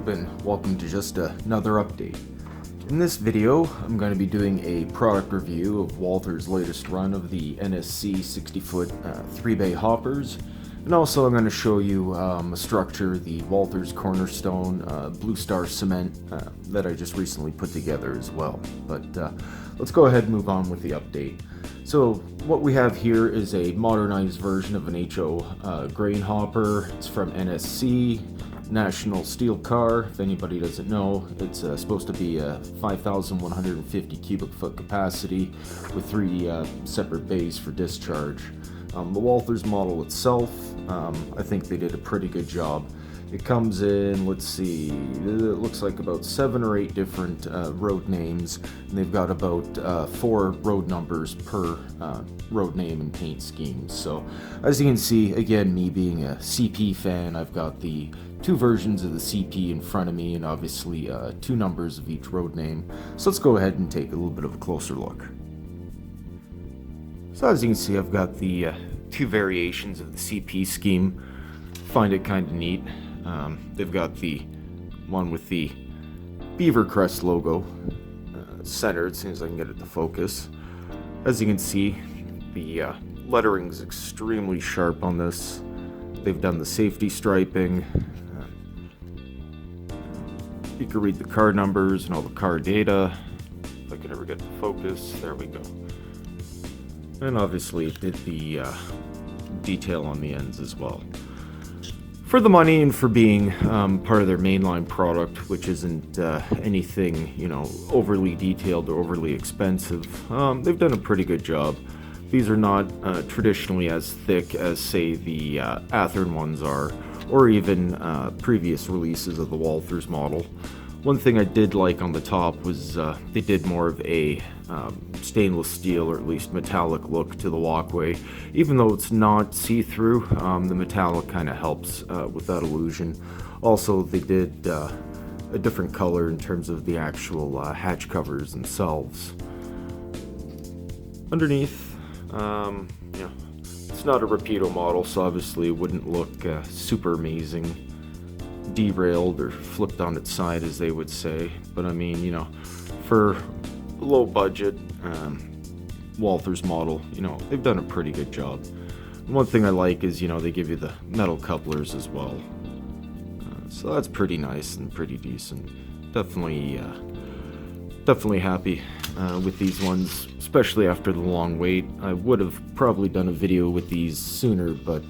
YouTube and welcome to just another update. In this video, I'm going to be doing a product review of Walthers' latest run of the NSC 60-foot 3-bay hoppers, and also I'm going to show you a structure, the Walthers Cornerstone Blue Star Cement that I just recently put together as well. But let's go ahead and move on with the update. So what we have here is a modernized version of an HO grain hopper. It's from NSC. National Steel Car. If anybody doesn't know, it's supposed to be a 5,150 cubic foot capacity with 3 separate bays for discharge. The Walthers model itself, I think they did a pretty good job. It comes in, let's see, it looks like about 7 or 8 different road names, and they've got about 4 road numbers per road name and paint scheme. So as you can see, again, me being a CP fan, I've got the 2 versions of the CP in front of me and obviously 2 numbers of each road name. So let's go ahead and take a little bit of a closer look. So as you can see, I've got the 2 variations of the CP scheme. Find it kind of neat. They've got the one with the beaver crest logo centered as soon as I can get it to focus. As you can see, the lettering is extremely sharp on this. They've done the safety striping. You can read the car numbers and all the car data. If I could ever get to focus, there we go. And obviously it did the detail on the ends as well. For the money and for being part of their mainline product, which isn't anything, overly detailed or overly expensive, they've done a pretty good job. These are not traditionally as thick as, say, the Athearn ones are, or even previous releases of the Walthers model. One thing I did like on the top was they did more of a stainless steel, or at least metallic look to the walkway. Even though it's not see-through, the metallic kind of helps with that illusion. Also, they did a different color in terms of the actual hatch covers themselves. Underneath, it's not a Rapido model, so obviously it wouldn't look super amazing, derailed or flipped on its side, as they would say. But I mean, for low budget Walthers model, they've done a pretty good job. One thing I like is, they give you the metal couplers as well. So that's pretty nice and pretty decent. Definitely happy with these ones, especially after the long wait. I would have probably done a video with these sooner, but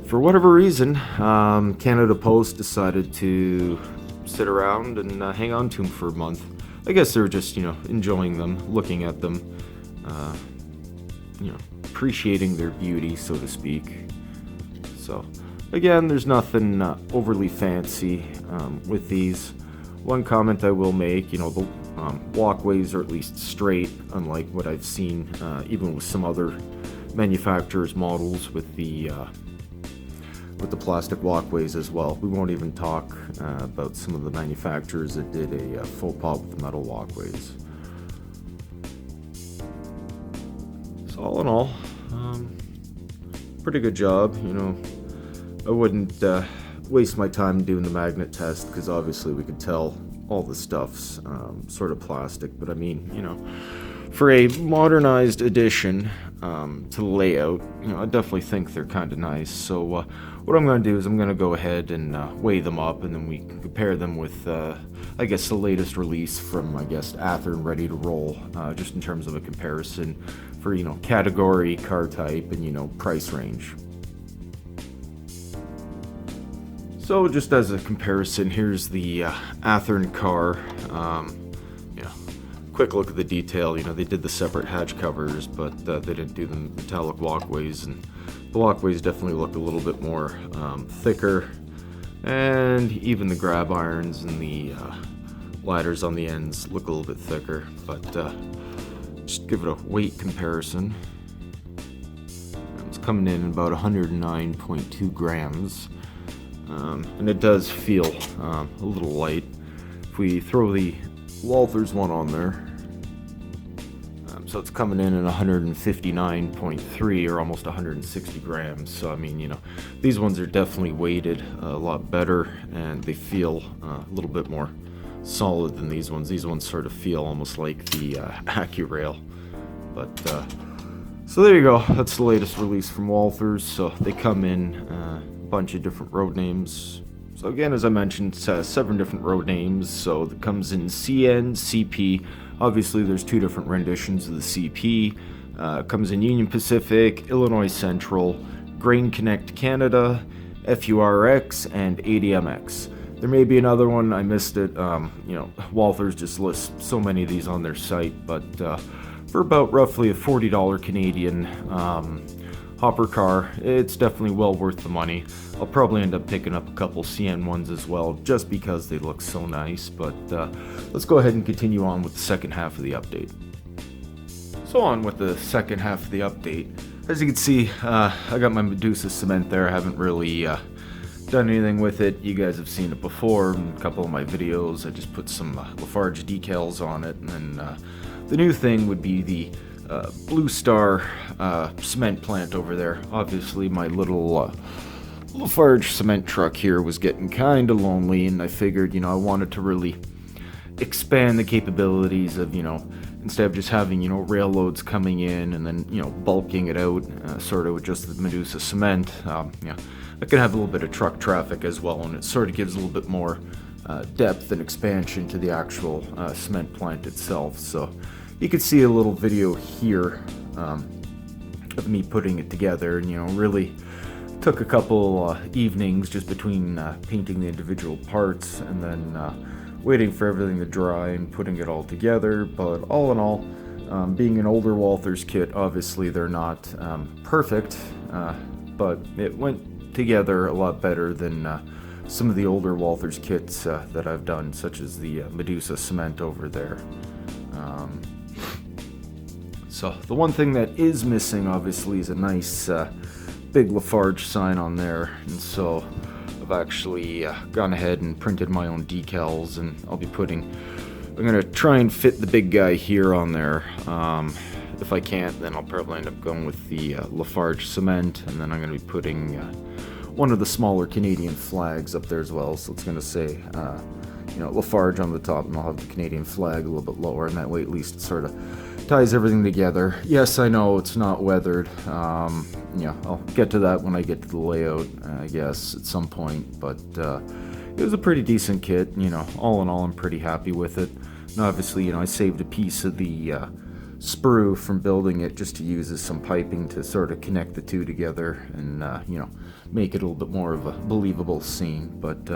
for whatever reason, Canada Post decided to sit around and hang on to them for a month. I guess they were just, enjoying them, looking at them, appreciating their beauty, so to speak. So, again, there's nothing overly fancy with these. One comment I will make, the walkways are at least straight, unlike what I've seen even with some other manufacturers' models with the plastic walkways as well. We won't even talk about some of the manufacturers that did a faux pas with the metal walkways. So all in all, pretty good job. I wouldn't waste my time doing the magnet test, because obviously we could tell all the stuff's sort of plastic. But I mean, for a modernized addition to the layout, I definitely think they're kind of nice. So what I'm going to do is I'm going to go ahead and weigh them up, and then we can compare them with, I guess, the latest release from, Athearn Ready to Roll, just in terms of a comparison for, category, car type, and, price range. So just as a comparison, here's the Athearn car. Quick look at the detail. They did the separate hatch covers, but they didn't do the metallic walkways, and the walkways definitely look a little bit more thicker, and even the grab irons and the ladders on the ends look a little bit thicker. But just give it a weight comparison. It's coming in about 109.2 grams. And it does feel a little light. If we throw the Walthers one on there, So it's coming in at 159.3 or almost 160 grams. So I mean, these ones are definitely weighted a lot better, and they feel a little bit more solid than these ones. These ones sort of feel almost like the AccuRail. But so there you go. That's the latest release from Walthers. So they come in a bunch of different road names. So again, as I mentioned, 7 different road names. So it comes in CN, CP. Obviously, there's 2 different renditions of the CP. Comes in Union Pacific, Illinois Central, Grain Connect Canada, FURX, and ADMX. There may be another one, I missed it. Walthers just lists so many of these on their site, but for about roughly a $40 Canadian hopper car, it's definitely well worth the money. I'll probably end up picking up a couple CN ones as well, just because they look so nice. But let's go ahead and continue on with the second half of the update. So on with the second half of the update. As you can see, I got my Medusa cement there. I haven't really done anything with it. You guys have seen it before in a couple of my videos. I just put some LaFarge decals on it, and then the new thing would be the Blue Star cement plant over there. Obviously, my little LaFarge cement truck here was getting kind of lonely, and I figured, I wanted to really expand the capabilities of, instead of just having, rail loads coming in and then, bulking it out, sort of with just the Medusa cement. I can have a little bit of truck traffic as well, and it sort of gives a little bit more depth and expansion to the actual cement plant itself. So you can see a little video here of me putting it together, and really took a couple evenings just between painting the individual parts and then waiting for everything to dry and putting it all together. But all in all, being an older Walthers kit, obviously they're not perfect, but it went together a lot better than some of the older Walthers kits that I've done, such as the Medusa cement over there. So the one thing that is missing, obviously, is a nice big LaFarge sign on there, and so I've actually gone ahead and printed my own decals, and I'm gonna try and fit the big guy here on there. If I can't, then I'll probably end up going with the LaFarge cement, and then I'm gonna be putting one of the smaller Canadian flags up there as well. So it's gonna say LaFarge on the top, and I'll have the Canadian flag a little bit lower, and that way at least it sort of ties everything together. Yes, I know it's not weathered. I'll get to that when I get to the layout, I guess, at some point. But it was a pretty decent kit. All in all, I'm pretty happy with it. And obviously, I saved a piece of the sprue from building it just to use as some piping to sort of connect the two together and, make it a little bit more of a believable scene. But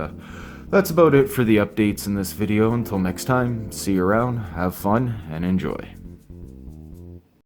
that's about it for the updates in this video. Until next time, see you around, have fun, and enjoy.